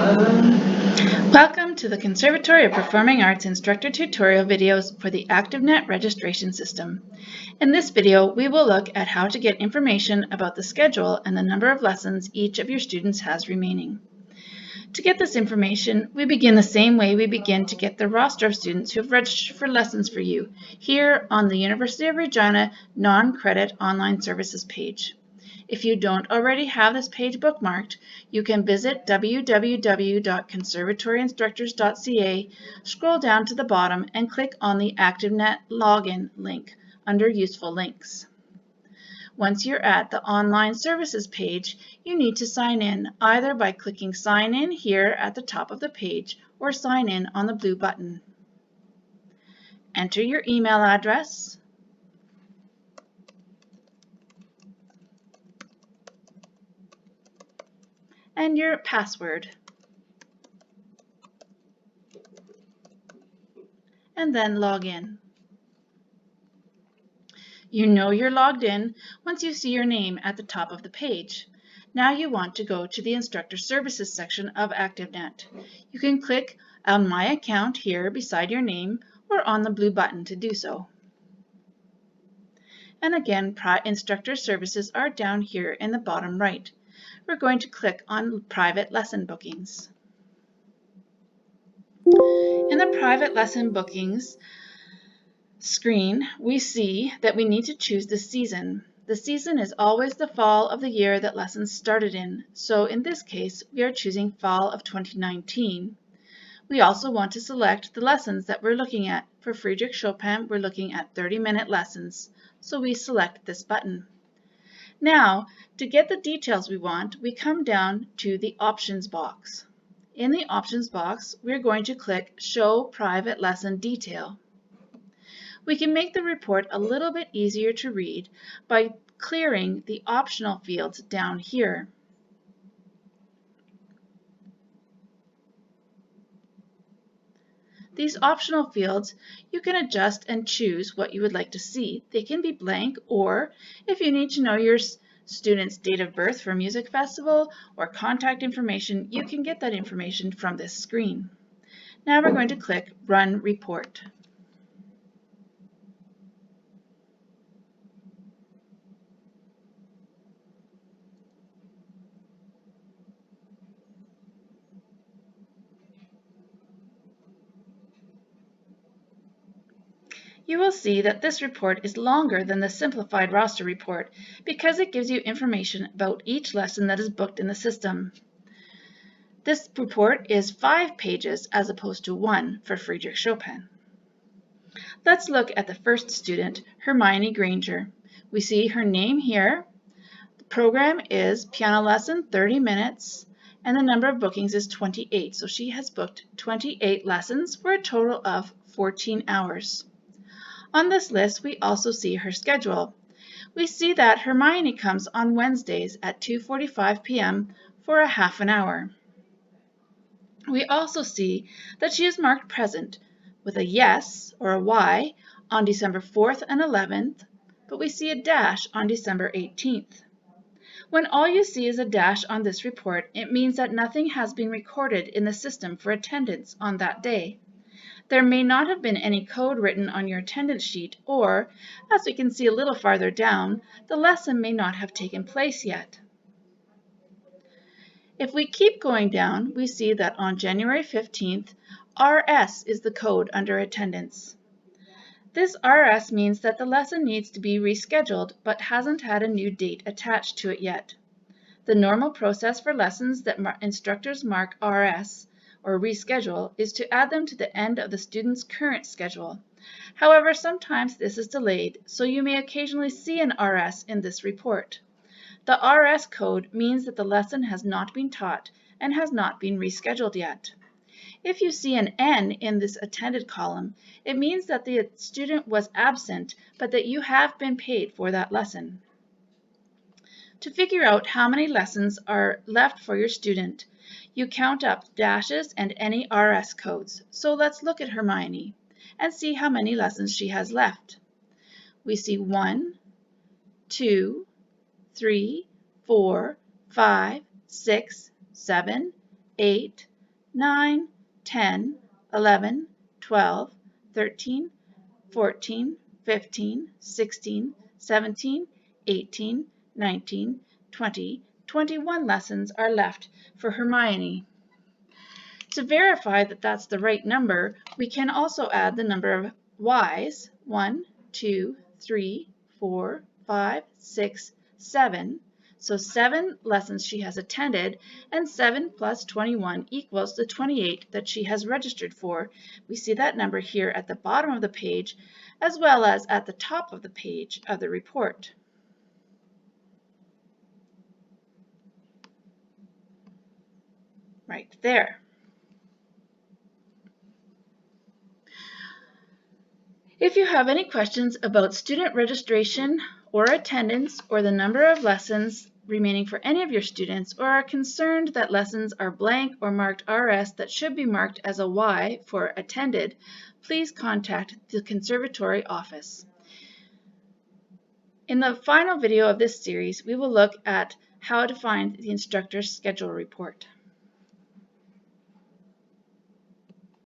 Welcome to the Conservatory of Performing Arts instructor tutorial videos for the ActiveNet registration system. In this video, we will look at how to get information about the schedule and the number of lessons each of your students has remaining. To get this information, we begin the same way we begin to get the roster of students who have registered for lessons for you, here on the University of Regina non-credit online services page. If you don't already have this page bookmarked, you can visit www.conservatoryinstructors.ca, scroll down to the bottom, and click on the ActiveNet login link under Useful Links. Once you're at the online services page, you need to sign in either by clicking Sign In here at the top of the page or Sign In on the blue button. Enter your email address, and your password, and then log in. You know you're logged in once you see your name at the top of the page. Now you want to go to the Instructor Services section of ActiveNet. You can click on My Account here beside your name or on the blue button to do so. And again, Instructor Services are down here in the bottom right. We're going to click on Private Lesson Bookings. In the Private Lesson Bookings screen, we see that we need to choose the season. The season is always the fall of the year that lessons started in, so in this case, we are choosing fall of 2019. We also want to select the lessons that we're looking at. For Friedrich Chopin, we're looking at 30-minute lessons, so we select this button. Now, to get the details we want, we come down to the Options box. In the Options box, we're going to click Show Private Lesson Detail. We can make the report a little bit easier to read by clearing the optional fields down here. These optional fields, you can adjust and choose what you would like to see. They can be blank, or if you need to know your student's date of birth for a music festival or contact information, you can get that information from this screen. Now we're going to click Run Report. You will see that this report is longer than the simplified roster report because it gives you information about each lesson that is booked in the system. This report is 5 pages as opposed to 1 for Friedrich Chopin. Let's look at the first student, Hermione Granger. We see her name here. The program is piano lesson 30 minutes and the number of bookings is 28. So she has booked 28 lessons for a total of 14 hours. On this list, we also see her schedule. We see that Hermione comes on Wednesdays at 2:45 p.m. for a half an hour. We also see that she is marked present with a yes or a Y on December 4th and 11th, but we see a dash on December 18th. When all you see is a dash on this report, it means that nothing has been recorded in the system for attendance on that day. There may not have been any code written on your attendance sheet, or, as we can see a little farther down, the lesson may not have taken place yet. If we keep going down, we see that on January 15th, RS is the code under attendance. This RS means that the lesson needs to be rescheduled but hasn't had a new date attached to it yet. The normal process for lessons that instructors mark RS or reschedule is to add them to the end of the student's current schedule. However, sometimes this is delayed, so you may occasionally see an RS in this report. The RS code means that the lesson has not been taught and has not been rescheduled yet. If you see an N in this attended column, it means that the student was absent, but that you have been paid for that lesson. To figure out how many lessons are left for your student, you count up dashes and any RS codes. So let's look at Hermione and see how many lessons she has left. We see 1, 2, 3, 4, 5, 6, 7, 8, 9, 10, 11, 12, 13, 14, 15, 16, 17, 18, 19, 20, 21 lessons are left for Hermione. To verify that that's the right number, we can also add the number of Ys, 1, 2, 3, 4, 5, 6, 7. So 7 lessons she has attended, and 7 plus 21 equals the 28 that she has registered for. We see that number here at the bottom of the page, as well as at the top of the page of the report. Right there. If you have any questions about student registration or attendance or the number of lessons remaining for any of your students, or are concerned that lessons are blank or marked RS that should be marked as a Y for attended, please contact the Conservatory office. In the final video of this series, we will look at how to find the instructor's schedule report.